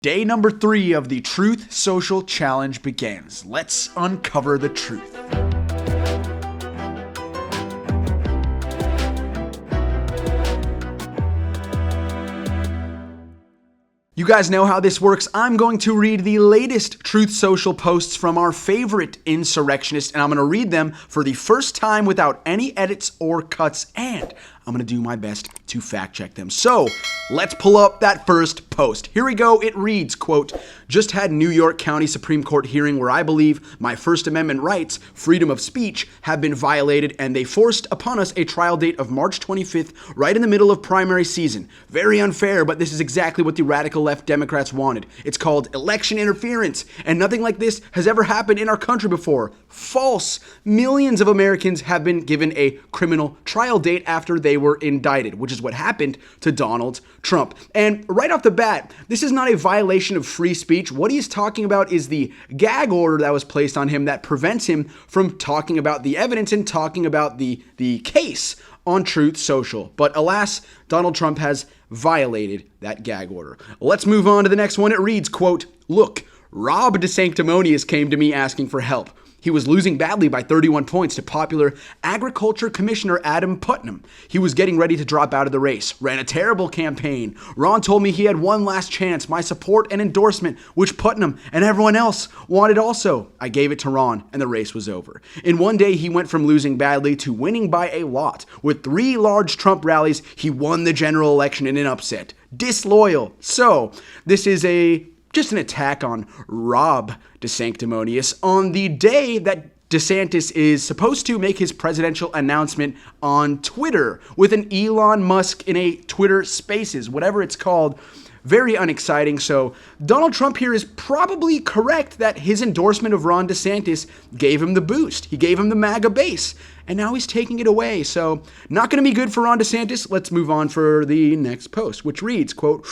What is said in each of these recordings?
Day number 3 of the Truth Social Challenge begins. Let's uncover the truth. You guys know how this works. I'm going to read the latest Truth Social posts from our favorite insurrectionist, and I'm going to read them for the first time without any edits or cuts, and I'm going to do my best to fact check them. So let's pull up that first post. Here we go. It reads, quote, "Just had New York County Supreme Court hearing where I believe my First Amendment rights, freedom of speech, have been violated, and they forced upon us a trial date of March 25th, right in the middle of primary season. Very unfair, but this is exactly what the radical left Democrats wanted. It's called election interference, and nothing like this has ever happened in our country before. False. Millions of Americans have been given a criminal trial date after they were indicted," which is what happened to Donald Trump. And right off the bat, this is not a violation of free speech. What he's talking about is the gag order that was placed on him that prevents him from talking about the evidence and talking about the case on Truth Social. But alas, Donald Trump has violated that gag order. Let's move on to the next one. It reads, quote, "Look, Rob DeSanctimonious came to me asking for help. He was losing badly by 31 points to popular Agriculture Commissioner Adam Putnam. He was getting ready to drop out of the race. Ran a terrible campaign. Ron told me he had one last chance, my support and endorsement, which Putnam and everyone else wanted also. I gave it to Ron, and the race was over. In one day, he went from losing badly to winning by a lot. With 3 large Trump rallies, he won the general election in an upset. Disloyal." So, this is just an attack on Rob DeSanctimonious on the day that DeSantis is supposed to make his presidential announcement on Twitter with an Elon Musk in a Twitter Spaces, whatever it's called. Very unexciting. So Donald Trump here is probably correct that his endorsement of Ron DeSantis gave him the boost. He gave him the MAGA base, and now he's taking it away. So not going to be good for Ron DeSantis. Let's move on for the next post, which reads, quote,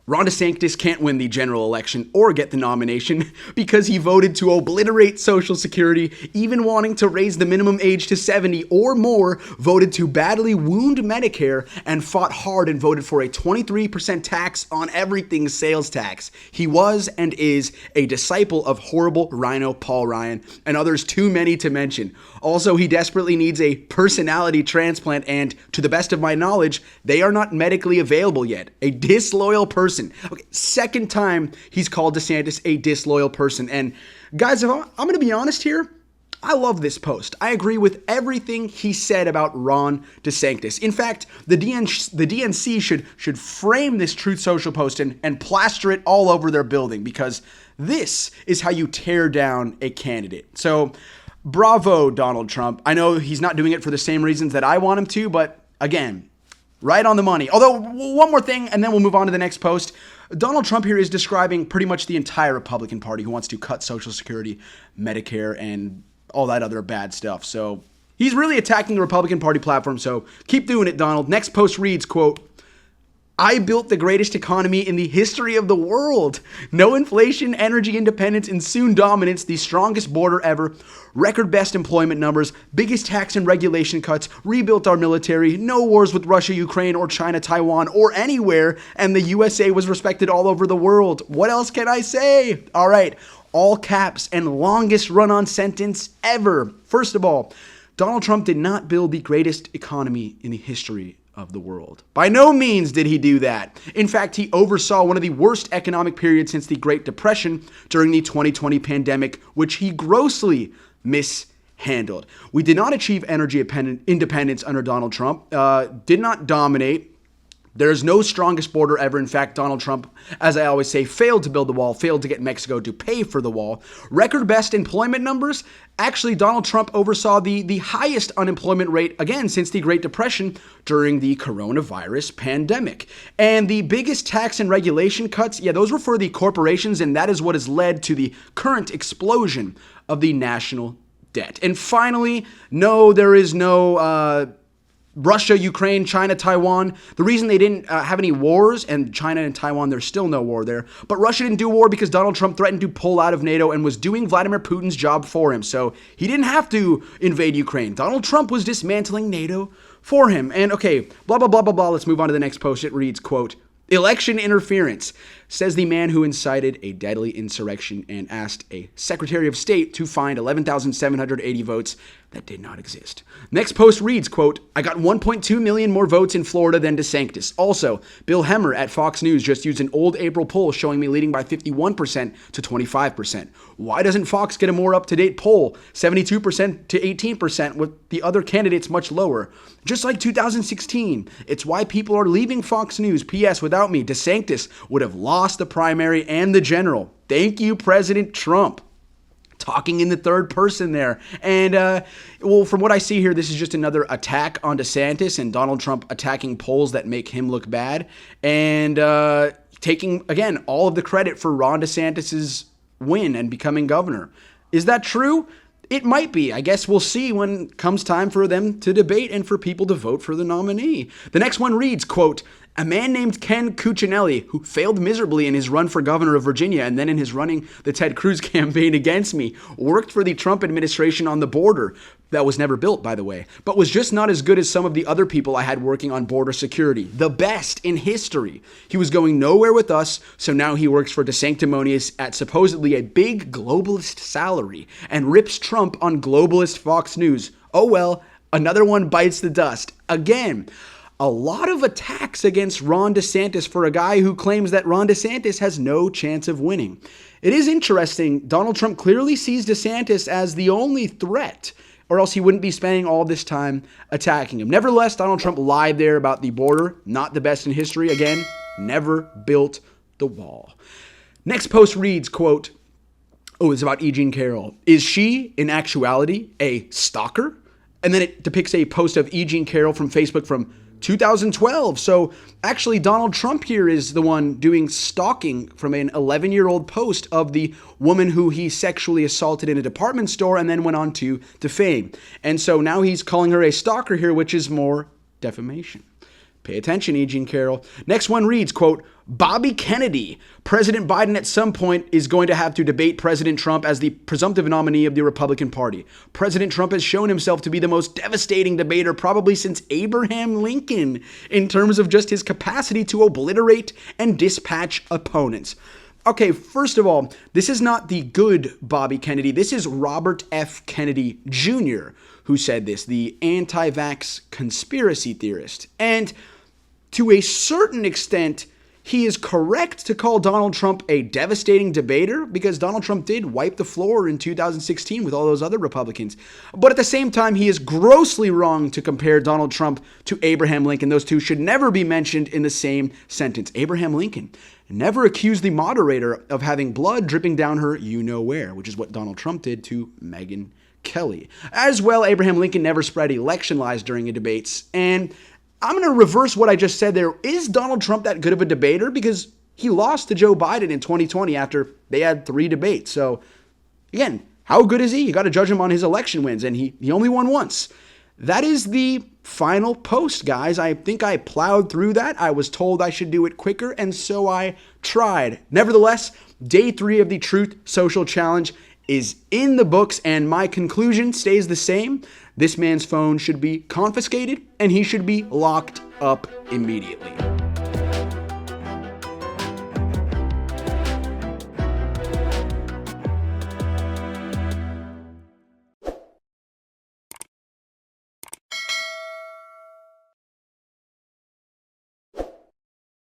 "Ron DeSantis can't win the general election or get the nomination because he voted to obliterate Social Security, even wanting to raise the minimum age to 70 or more, voted to badly wound Medicare, and fought hard and voted for a 23% tax on everything sales tax. He was and is a disciple of horrible Rhino Paul Ryan and others too many to mention. Also, he desperately needs a personality transplant, and to the best of my knowledge, they are not medically available yet. A disloyal person." Okay, second time he's called DeSantis a disloyal person. And guys, if I'm going to be honest here, I love this post. I agree with everything he said about Ron DeSantis. In fact, the DNC should frame this Truth Social post and plaster it all over their building, because this is how you tear down a candidate. So bravo, Donald Trump. I know he's not doing it for the same reasons that I want him to, but again, right on the money. Although, one more thing, and then we'll move on to the next post. Donald Trump here is describing pretty much the entire Republican Party who wants to cut Social Security, Medicare, and all that other bad stuff. So he's really attacking the Republican Party platform, so keep doing it, Donald. Next post reads, quote, "I built the greatest economy in the history of the world. No inflation, energy independence, and soon dominance, the strongest border ever, record best employment numbers, biggest tax and regulation cuts, rebuilt our military, no wars with Russia, Ukraine, or China, Taiwan, or anywhere, and the USA was respected all over the world. What else can I say?" All right, all caps and longest run-on sentence ever. First of all, Donald Trump did not build the greatest economy in the history of the world. By no means did he do that. In fact, he oversaw one of the worst economic periods since the Great Depression during the 2020 pandemic, which he grossly mishandled. We did not achieve energy independence under Donald Trump, did not dominate. There's no strongest border ever. In fact, Donald Trump, as I always say, failed to build the wall, failed to get Mexico to pay for the wall. Record best employment numbers. Actually, Donald Trump oversaw the highest unemployment rate, again, since the Great Depression during the coronavirus pandemic. And the biggest tax and regulation cuts, those were for the corporations, and that is what has led to the current explosion of the national debt. And finally, no, there is no Russia, Ukraine, China, Taiwan. The reason they didn't have any wars, and China and Taiwan, there's still no war there, but Russia didn't do war because Donald Trump threatened to pull out of NATO and was doing Vladimir Putin's job for him. So he didn't have to invade Ukraine. Donald Trump was dismantling NATO for him. And okay, blah, blah, blah, blah, blah. Let's move on to the next post. It reads, quote, Election interference, says the man who incited a deadly insurrection and asked a Secretary of State to find 11,780 votes that did not exist. Next post reads, quote, I got 1.2 million more votes in Florida than DeSantis. Also, Bill Hemmer at Fox News just used an old April poll showing me leading by 51% to 25%. Why doesn't Fox get a more up-to-date poll, 72% to 18%, with the other candidates much lower? Just like 2016, it's why people are leaving Fox News. P.S. Without me, DeSantis would have lost the primary and the general. Thank you, President Trump. Talking in the third person there. And, well, from what I see here, this is just another attack on DeSantis and Donald Trump attacking polls that make him look bad. And taking, again, all of the credit for Ron DeSantis's win and becoming governor. Is that true? It might be. I guess we'll see when it comes time for them to debate and for people to vote for the nominee. The next one reads, quote, a man named Ken Cuccinelli, who failed miserably in his run for governor of Virginia and then in his running the Ted Cruz campaign against me, worked for the Trump administration on the border. That was never built, by the way, but was just not as good as some of the other people I had working on border security. The best in history. He was going nowhere with us, so now he works for DeSanctimonious at supposedly a big globalist salary and rips Trump on globalist Fox News. Oh well, another one bites the dust. Again, a lot of attacks against Ron DeSantis for a guy who claims that Ron DeSantis has no chance of winning. It is interesting, Donald Trump clearly sees DeSantis as the only threat, or else he wouldn't be spending all this time attacking him. Nevertheless, Donald Trump lied there about the border, not the best in history. Again, never built the wall. Next post reads, quote, oh, it's about E. Jean Carroll. Is she, in actuality, a stalker? And then it depicts a post of E. Jean Carroll from Facebook from 2012. So actually Donald Trump here is the one doing stalking from an 11-year-old post of the woman who he sexually assaulted in a department store and then went on to defame. And so now he's calling her a stalker here, which is more defamation. Pay attention, E. Jean Carroll. Next one reads, quote, Bobby Kennedy. President Biden at some point is going to have to debate President Trump as the presumptive nominee of the Republican Party. President Trump has shown himself to be the most devastating debater probably since Abraham Lincoln in terms of just his capacity to obliterate and dispatch opponents. Okay, first of all, this is not the good Bobby Kennedy. This is Robert F. Kennedy Jr. who said this, the anti-vax conspiracy theorist. And to a certain extent, he is correct to call Donald Trump a devastating debater because Donald Trump did wipe the floor in 2016 with all those other Republicans. But at the same time, he is grossly wrong to compare Donald Trump to Abraham Lincoln. Those two should never be mentioned in the same sentence. Abraham Lincoln never accused the moderator of having blood dripping down her you-know-where, which is what Donald Trump did to Megyn Kelly. As well, Abraham Lincoln never spread election lies during the debates. And I'm going to reverse what I just said there. Is Donald Trump that good of a debater? Because he lost to Joe Biden in 2020 after they had 3 debates. So, again, how good is he? You got to judge him on his election wins, and he only won once. That is the final post, guys. I think I plowed through that. I was told I should do it quicker, and so I tried. Nevertheless, day 3 of the Truth Social Challenge is in the books, and my conclusion stays the same. This man's phone should be confiscated, and he should be locked up immediately.